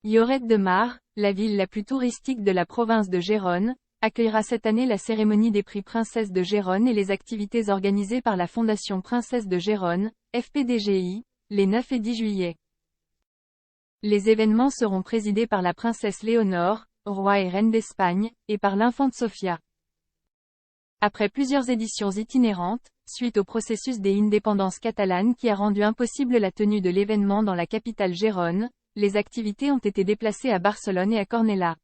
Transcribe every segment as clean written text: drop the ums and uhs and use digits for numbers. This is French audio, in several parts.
Lloret de Mar, la ville la plus touristique de la province de Gérone, accueillera cette année la cérémonie des prix Princesse de Gérone et les activités organisées par la Fondation Princesse de Gérone, FPDGI, les 9 et 10 juillet. Les événements seront présidés par la princesse Léonore, roi et reine d'Espagne, et par l'infante Sofia. Après plusieurs éditions itinérantes, suite au processus des indépendances catalanes qui a rendu impossible la tenue de l'événement dans la capitale Gérone, les activités ont été déplacées à Barcelone et à Cornellà.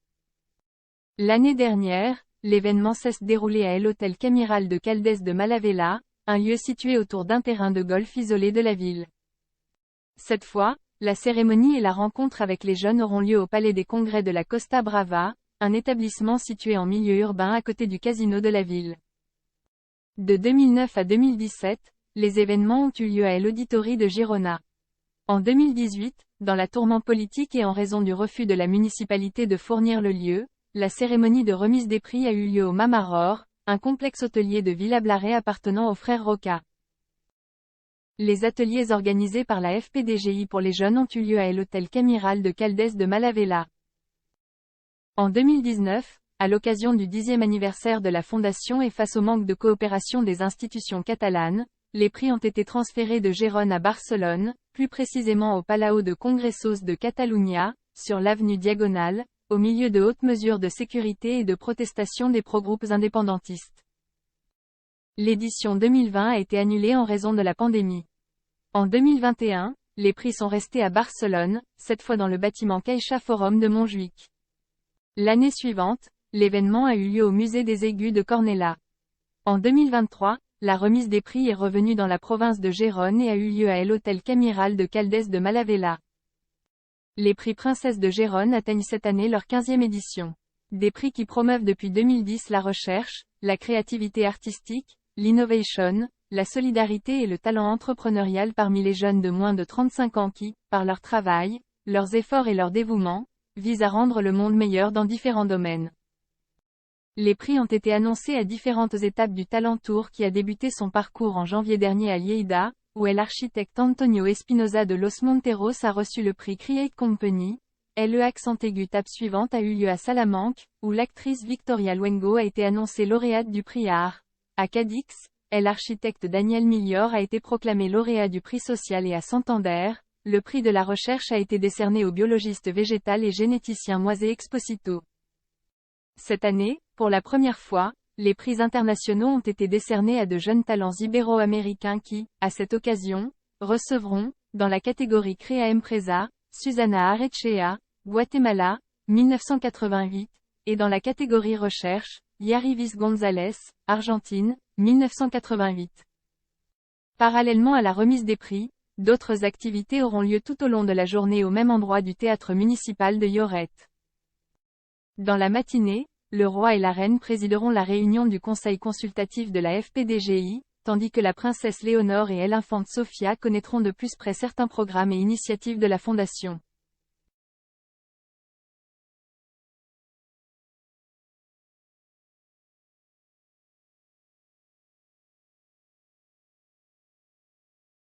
L'année dernière, l'événement s'est déroulé à l'hôtel Camiral de Caldes de Malavella, un lieu situé autour d'un terrain de golf isolé de la ville. Cette fois, la cérémonie et la rencontre avec les jeunes auront lieu au Palais des Congrès de la Costa Brava, un établissement situé en milieu urbain à côté du casino de la ville. De 2009 à 2017, les événements ont eu lieu à l'Auditori de Girona. En 2018, dans la tourmente politique et en raison du refus de la municipalité de fournir le lieu, la cérémonie de remise des prix a eu lieu au Mamaror, un complexe hôtelier de Villablaré appartenant aux frères Roca. Les ateliers organisés par la FPDGI pour les jeunes ont eu lieu à l'hôtel Camiral de Caldes de Malavella. En 2019, à l'occasion du 10e anniversaire de la fondation et face au manque de coopération des institutions catalanes, les prix ont été transférés de Gérone à Barcelone, plus précisément au Palau de Congressos de Catalunya, sur l'avenue Diagonale, au milieu de hautes mesures de sécurité et de protestation des pro-groupes indépendantistes. L'édition 2020 a été annulée en raison de la pandémie. En 2021, les prix sont restés à Barcelone, cette fois dans le bâtiment Caixa Forum de Montjuïc. L'année suivante, l'événement a eu lieu au musée des Aigus de Cornellà. En 2023, la remise des prix est revenue dans la province de Gérone et a eu lieu à l'hôtel Camiral de Caldes de Malavella. Les prix Princesse de Gérone atteignent cette année leur 15e édition. Des prix qui promeuvent depuis 2010 la recherche, la créativité artistique, l'innovation, la solidarité et le talent entrepreneurial parmi les jeunes de moins de 35 ans qui, par leur travail, leurs efforts et leur dévouement, visent à rendre le monde meilleur dans différents domaines. Les prix ont été annoncés à différentes étapes du Talent Tour qui a débuté son parcours en janvier dernier à Lleida, où l'architecte Antonio Espinosa de Los Monteros a reçu le prix Create Company. L'accent aigu étape suivante a eu lieu à Salamanque, où l'actrice Victoria Luengo a été annoncée lauréate du prix Art. À Cadix, l'architecte Daniel Millor a été proclamé lauréat du prix social et à Santander, le prix de la recherche a été décerné au biologiste végétal et généticien Moise Exposito. Cette année, pour la première fois, les prix internationaux ont été décernés à de jeunes talents ibéro-américains qui, à cette occasion, recevront, dans la catégorie Crea Empresa, Susana Arrechea, Guatemala, 1988, et dans la catégorie Recherche, Yarivis González, Argentine, 1988. Parallèlement à la remise des prix, d'autres activités auront lieu tout au long de la journée au même endroit du théâtre municipal de Lloret. Dans la matinée, le roi et la reine présideront la réunion du conseil consultatif de la FPDGI, tandis que la princesse Léonore et l'infante Sofia connaîtront de plus près certains programmes et initiatives de la fondation.